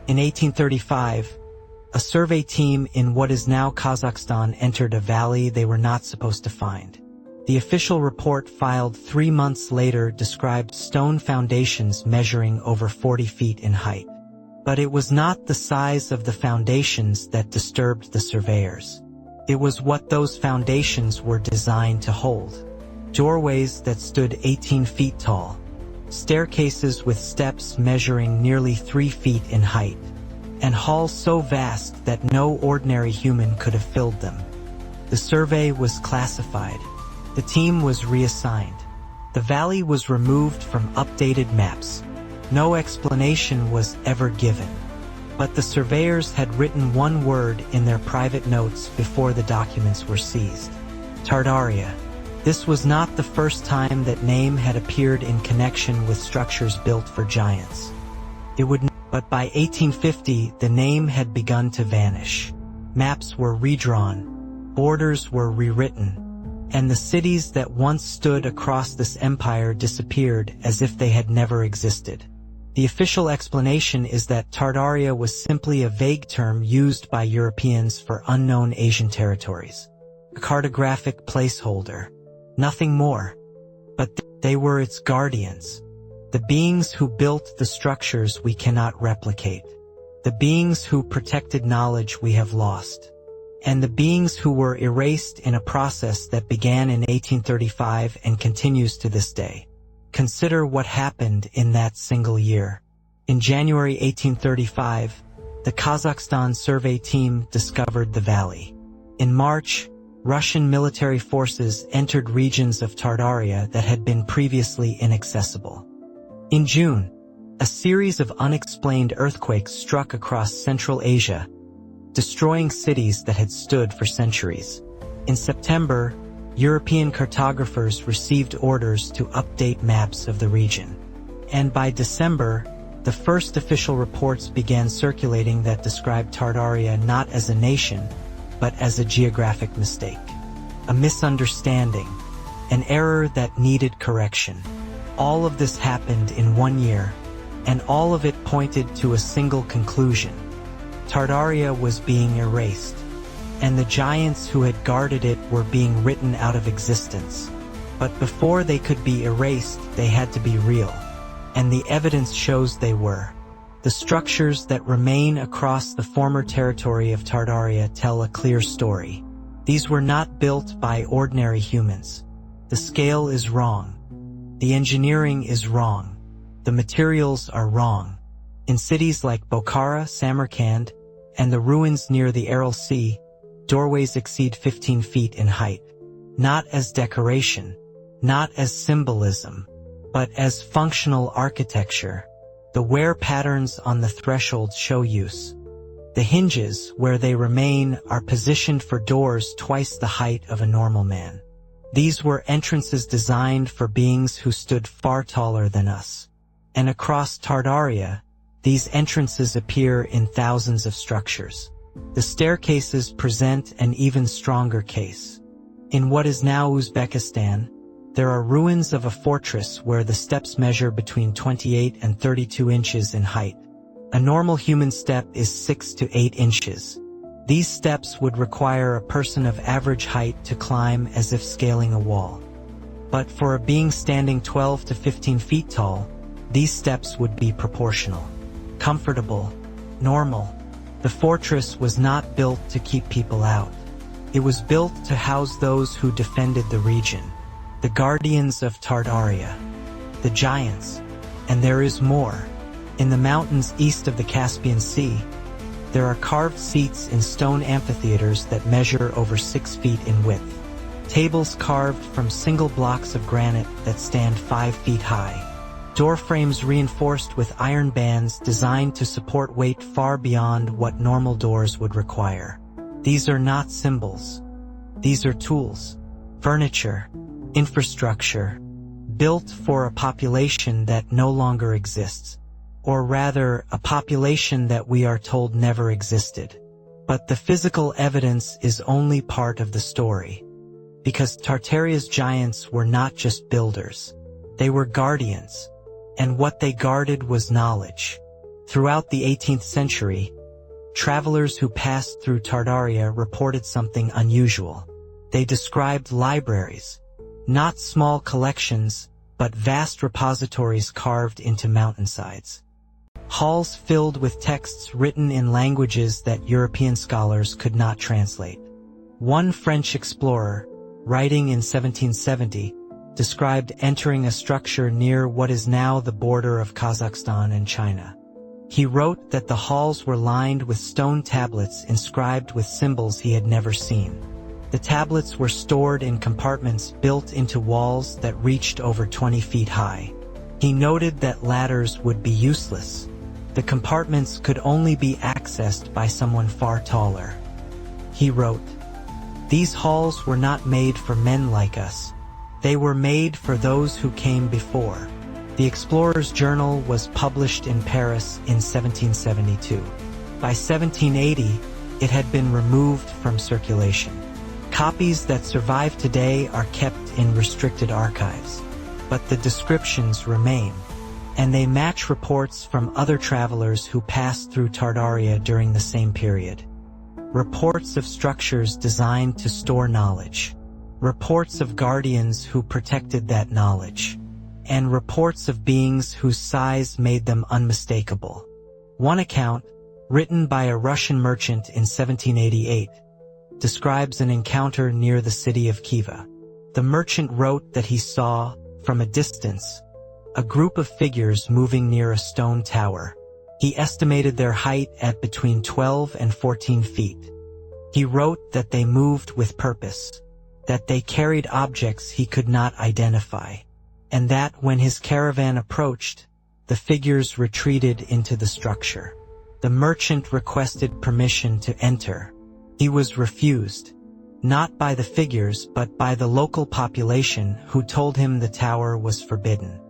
In 1835, a survey team in what is now Kazakhstan entered a valley they were not supposed to find. The official report filed 3 months later described stone foundations measuring over 40 feet in height. But it was not the size of the foundations that disturbed the surveyors. It was what those foundations were designed to hold. Doorways that stood 18 feet tall. Staircases with steps measuring nearly 3 feet in height. And halls so vast that no ordinary human could have filled them. The survey was classified. The team was reassigned. The valley was removed from updated maps. No explanation was ever given. But the surveyors had written one word in their private notes before the documents were seized. Tartaria. This was not the first time that name had appeared in connection with structures built for giants. But by 1850, the name had begun to vanish. Maps were redrawn, borders were rewritten, and the cities that once stood across this empire disappeared as if they had never existed. The official explanation is that Tartaria was simply a vague term used by Europeans for unknown Asian territories. A cartographic placeholder. Nothing more. But they were its guardians. The beings who built the structures we cannot replicate. The beings who protected knowledge we have lost. And the beings who were erased in a process that began in 1835 and continues to this day. Consider what happened in that single year. In January 1835, the Kazakhstan survey team discovered the valley. In March, Russian military forces entered regions of Tartaria that had been previously inaccessible. In June, a series of unexplained earthquakes struck across Central Asia, destroying cities that had stood for centuries. In September, European cartographers received orders to update maps of the region. And by December, the first official reports began circulating that described Tartaria not as a nation, but as a geographic mistake. A misunderstanding, an error that needed correction. All of this happened in 1 year, and all of it pointed to a single conclusion. Tartaria was being erased, and the giants who had guarded it were being written out of existence. But before they could be erased, they had to be real, and the evidence shows they were. The structures that remain across the former territory of Tartaria tell a clear story. These were not built by ordinary humans. The scale is wrong. The engineering is wrong. The materials are wrong. In cities like Bokhara, Samarkand, and the ruins near the Aral Sea, doorways exceed 15 feet in height. Not as decoration, not as symbolism, but as functional architecture. The wear patterns on the threshold show use. The hinges, where they remain, are positioned for doors twice the height of a normal man. These were entrances designed for beings who stood far taller than us. And across Tartaria, these entrances appear in thousands of structures. The staircases present an even stronger case. In what is now Uzbekistan, there are ruins of a fortress where the steps measure between 28 and 32 inches in height. A normal human step is 6 to 8 inches. These steps would require a person of average height to climb as if scaling a wall. But for a being standing 12 to 15 feet tall, these steps would be proportional, comfortable, normal. The fortress was not built to keep people out. It was built to house those who defended the region, the guardians of Tartaria, the giants. And there is more. In the mountains east of the Caspian Sea, there are carved seats in stone amphitheaters that measure over 6 feet in width. Tables carved from single blocks of granite that stand 5 feet high. Door frames reinforced with iron bands designed to support weight far beyond what normal doors would require. These are not symbols. These are tools, furniture, infrastructure, built for a population that no longer exists. Or rather, a population that we are told never existed. But the physical evidence is only part of the story. Because Tartaria's giants were not just builders. They were guardians. And what they guarded was knowledge. Throughout the 18th century, travelers who passed through Tartaria reported something unusual. They described libraries, not small collections, but vast repositories carved into mountainsides. Halls filled with texts written in languages that European scholars could not translate. One French explorer, writing in 1770, described entering a structure near what is now the border of Kazakhstan and China. He wrote that the halls were lined with stone tablets inscribed with symbols he had never seen. The tablets were stored in compartments built into walls that reached over 20 feet high. He noted that ladders would be useless. The compartments could only be accessed by someone far taller. He wrote, "These halls were not made for men like us. They were made for those who came before." The Explorer's Journal was published in Paris in 1772. By 1780, it had been removed from circulation. Copies that survive today are kept in restricted archives. But the descriptions remain, and they match reports from other travelers who passed through Tartaria during the same period. Reports of structures designed to store knowledge. Reports of guardians who protected that knowledge. And reports of beings whose size made them unmistakable. One account, written by a Russian merchant in 1788, describes an encounter near the city of Khiva. The merchant wrote that he saw, from a distance, a group of figures moving near a stone tower. He estimated their height at between 12 and 14 feet. He wrote that they moved with purpose, that they carried objects he could not identify, and that when his caravan approached, the figures retreated into the structure. The merchant requested permission to enter. He was refused, not by the figures but by the local population who told him the tower was forbidden,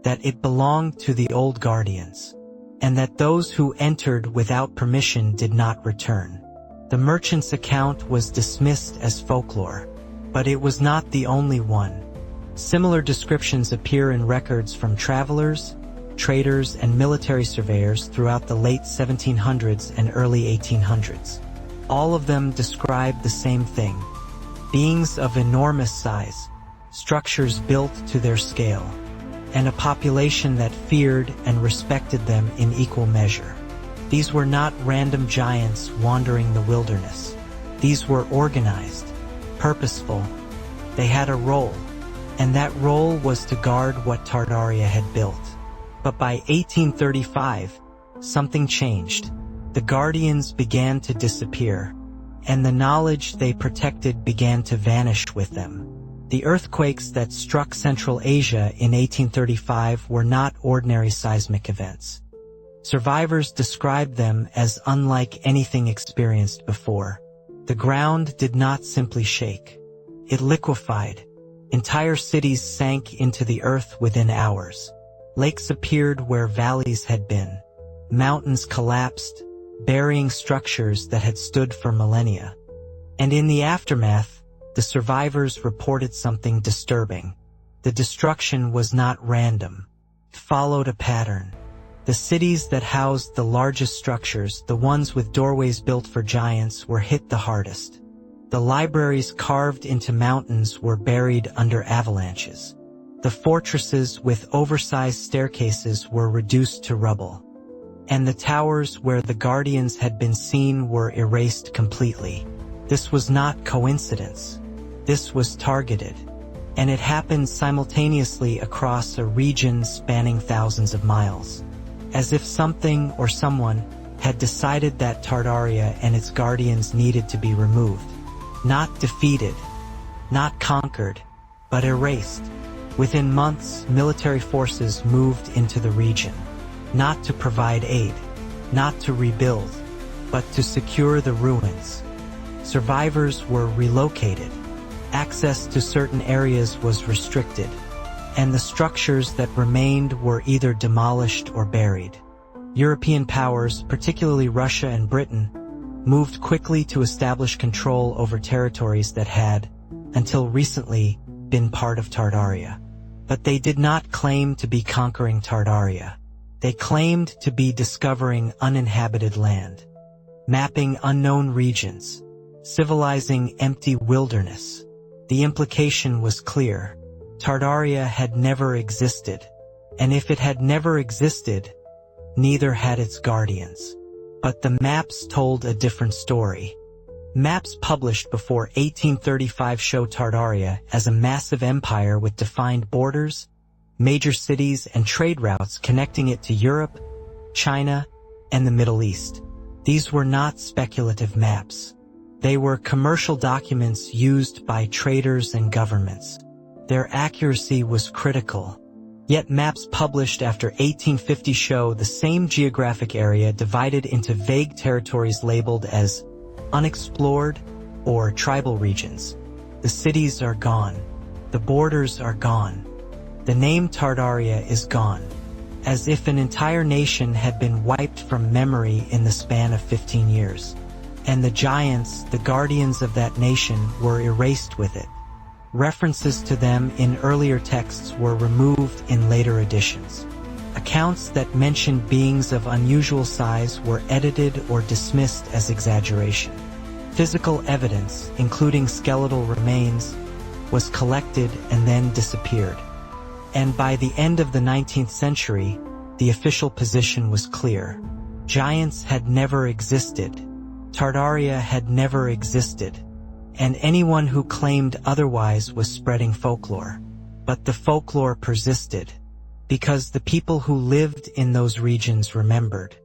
that it belonged to the old guardians, and that those who entered without permission did not return. The merchant's account was dismissed as folklore, but it was not the only one. Similar descriptions appear in records from travelers, traders, and military surveyors throughout the late 1700s and early 1800s. All of them describe the same thing: beings of enormous size, structures built to their scale, and a population that feared and respected them in equal measure. These were not random giants wandering the wilderness. These were organized, purposeful. They had a role, and that role was to guard what Tartaria had built. But by 1835, something changed. The guardians began to disappear, and the knowledge they protected began to vanish with them. The earthquakes that struck Central Asia in 1835 were not ordinary seismic events. Survivors described them as unlike anything experienced before. The ground did not simply shake. It liquefied. Entire cities sank into the earth within hours. Lakes appeared where valleys had been. Mountains collapsed, burying structures that had stood for millennia. And in the aftermath, the survivors reported something disturbing. The destruction was not random. It followed a pattern. The cities that housed the largest structures, the ones with doorways built for giants, were hit the hardest. The libraries carved into mountains were buried under avalanches. The fortresses with oversized staircases were reduced to rubble. And the towers where the guardians had been seen were erased completely. This was not coincidence. This was targeted. And it happened simultaneously across a region spanning thousands of miles. As if something or someone had decided that Tartaria and its guardians needed to be removed. Not defeated, not conquered, but erased. Within months, military forces moved into the region. Not to provide aid, not to rebuild, but to secure the ruins. Survivors were relocated. Access to certain areas was restricted, and the structures that remained were either demolished or buried. European powers, particularly Russia and Britain, moved quickly to establish control over territories that had, until recently, been part of Tartaria. But they did not claim to be conquering Tartaria. They claimed to be discovering uninhabited land, mapping unknown regions, civilizing empty wilderness. The implication was clear. Tartaria had never existed, and if it had never existed, neither had its guardians. But the maps told a different story. Maps published before 1835 show Tartaria as a massive empire with defined borders, major cities, and trade routes connecting it to Europe, China, and the Middle East. These were not speculative maps. They were commercial documents used by traders and governments. Their accuracy was critical. Yet maps published after 1850 show the same geographic area divided into vague territories labeled as unexplored or tribal regions. The cities are gone. The borders are gone. The name Tartaria is gone, as if an entire nation had been wiped from memory in the span of 15 years. And the giants, the guardians of that nation, were erased with it. References to them in earlier texts were removed in later editions. Accounts that mentioned beings of unusual size were edited or dismissed as exaggeration. Physical evidence, including skeletal remains, was collected and then disappeared. And by the end of the 19th century, the official position was clear. Giants had never existed. Tartaria had never existed. And anyone who claimed otherwise was spreading folklore. But the folklore persisted, because the people who lived in those regions remembered.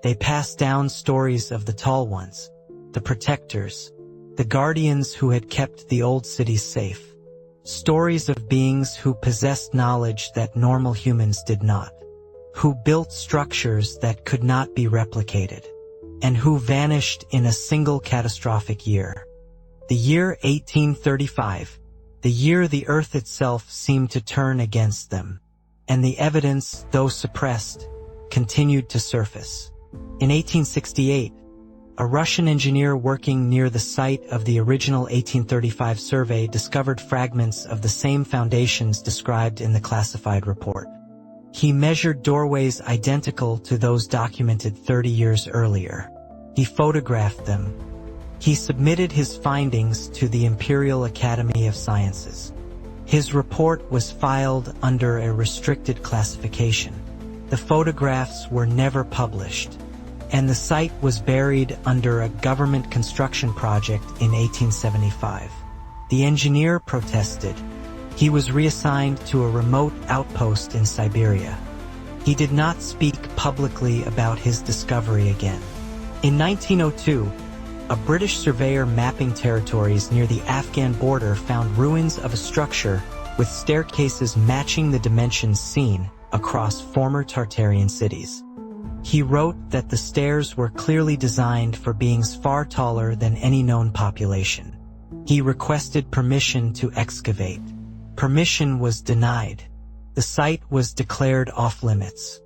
They passed down stories of the tall ones, the protectors, the guardians who had kept the old cities safe. Stories of beings who possessed knowledge that normal humans did not, who built structures that could not be replicated, and who vanished in a single catastrophic year. The year 1835, the year the earth itself seemed to turn against them, and the evidence, though suppressed, continued to surface. In 1868, a Russian engineer working near the site of the original 1835 survey discovered fragments of the same foundations described in the classified report. He measured doorways identical to those documented 30 years earlier. He photographed them. He submitted his findings to the Imperial Academy of Sciences. His report was filed under a restricted classification. The photographs were never published, and the site was buried under a government construction project in 1875. The engineer protested. He was reassigned to a remote outpost in Siberia. He did not speak publicly about his discovery again. In 1902, a British surveyor mapping territories near the Afghan border found ruins of a structure with staircases matching the dimensions seen across former Tartarian cities. He wrote that the stairs were clearly designed for beings far taller than any known population. He requested permission to excavate. Permission was denied. The site was declared off-limits.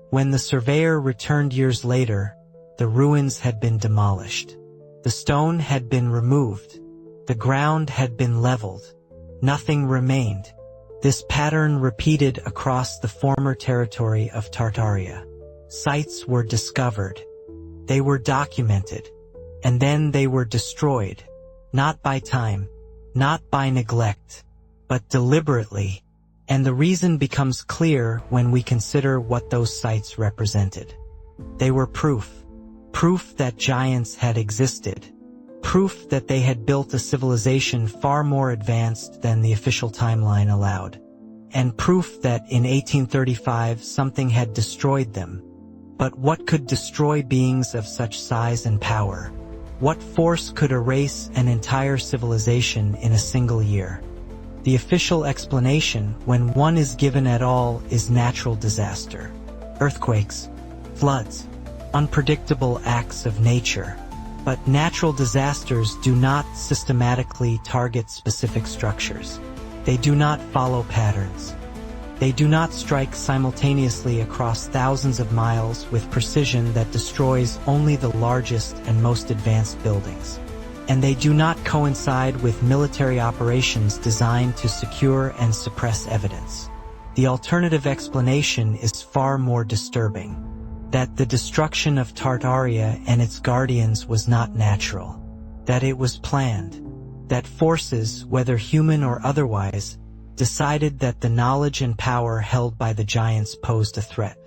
When the surveyor returned years later, the ruins had been demolished. The stone had been removed. The ground had been leveled. Nothing remained. This pattern repeated across the former territory of Tartaria. Sites were discovered. They were documented. And then they were destroyed. Not by time, not by neglect, but deliberately. And the reason becomes clear when we consider what those sites represented. They were proof. Proof that giants had existed. Proof that they had built a civilization far more advanced than the official timeline allowed. And proof that in 1835 something had destroyed them. But what could destroy beings of such size and power? What force could erase an entire civilization in a single year? The official explanation, when one is given at all, is natural disaster. Earthquakes, floods, unpredictable acts of nature. But natural disasters do not systematically target specific structures. They do not follow patterns. They do not strike simultaneously across thousands of miles with precision that destroys only the largest and most advanced buildings. And they do not coincide with military operations designed to secure and suppress evidence. The alternative explanation is far more disturbing. That the destruction of Tartaria and its guardians was not natural. That it was planned. That forces, whether human or otherwise, decided that the knowledge and power held by the giants posed a threat.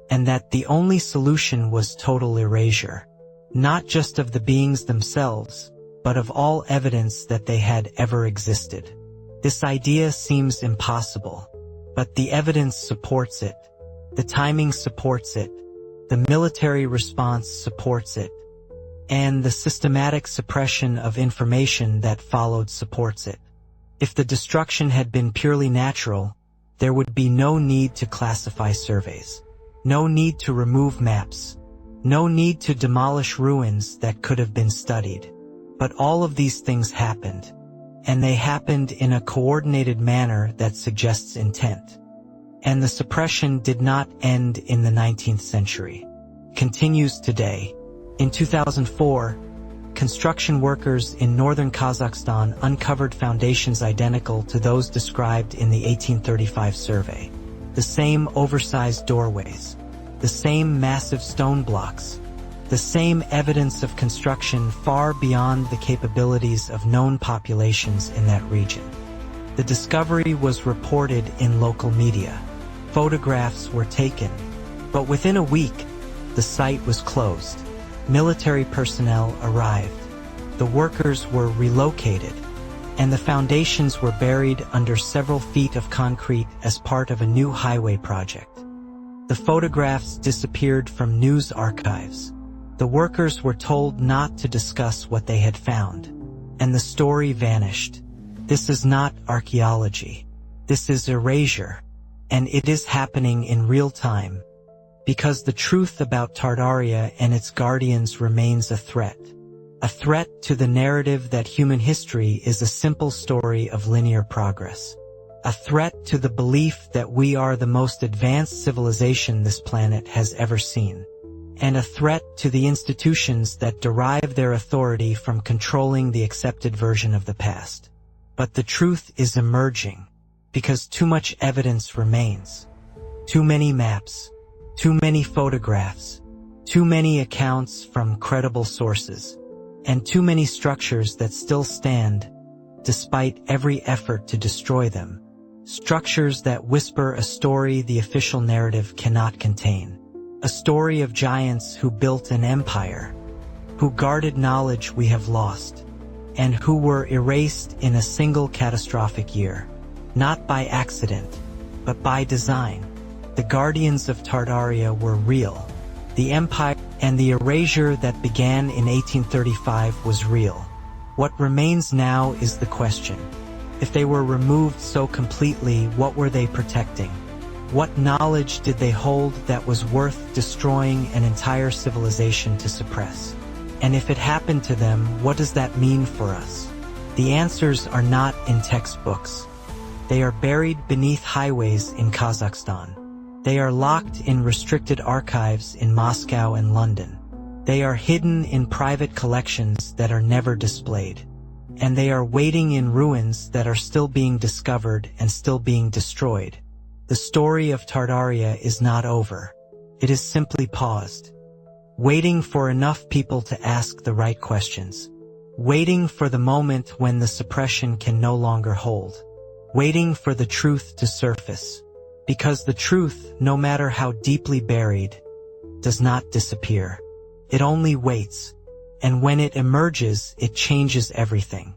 And that the only solution was total erasure. Not just of the beings themselves, but of all evidence that they had ever existed. This idea seems impossible, but the evidence supports it. The timing supports it. The military response supports it. And the systematic suppression of information that followed supports it. If the destruction had been purely natural, there would be no need to classify surveys. No need to remove maps. No need to demolish ruins that could have been studied. But all of these things happened. And they happened in a coordinated manner that suggests intent. And the suppression did not end in the 19th century. Continues today. In 2004, construction workers in northern Kazakhstan uncovered foundations identical to those described in the 1835 survey. The same oversized doorways. The same massive stone blocks. The same evidence of construction far beyond the capabilities of known populations in that region. The discovery was reported in local media. Photographs were taken. But within a week, the site was closed. Military personnel arrived. The workers were relocated. And the foundations were buried under several feet of concrete as part of a new highway project. The photographs disappeared from news archives. The workers were told not to discuss what they had found. And the story vanished. This is not archaeology. This is erasure. And it is happening in real time. Because the truth about Tartaria and its guardians remains a threat. A threat to the narrative that human history is a simple story of linear progress. A threat to the belief that we are the most advanced civilization this planet has ever seen. And a threat to the institutions that derive their authority from controlling the accepted version of the past. But the truth is emerging, because too much evidence remains. Too many maps, too many photographs, too many accounts from credible sources, and too many structures that still stand, despite every effort to destroy them. Structures that whisper a story the official narrative cannot contain. A story of giants who built an empire, who guarded knowledge we have lost, and who were erased in a single catastrophic year. Not by accident, but by design. The guardians of Tartaria were real. The empire and the erasure that began in 1835 was real. What remains now is the question. If they were removed so completely, what were they protecting? What knowledge did they hold that was worth destroying an entire civilization to suppress? And if it happened to them, what does that mean for us? The answers are not in textbooks. They are buried beneath highways in Kazakhstan. They are locked in restricted archives in Moscow and London. They are hidden in private collections that are never displayed. And they are waiting in ruins that are still being discovered and still being destroyed. The story of Tartaria is not over. It is simply paused. Waiting for enough people to ask the right questions. Waiting for the moment when the suppression can no longer hold. Waiting for the truth to surface. Because the truth, no matter how deeply buried, does not disappear. It only waits. And when it emerges, it changes everything.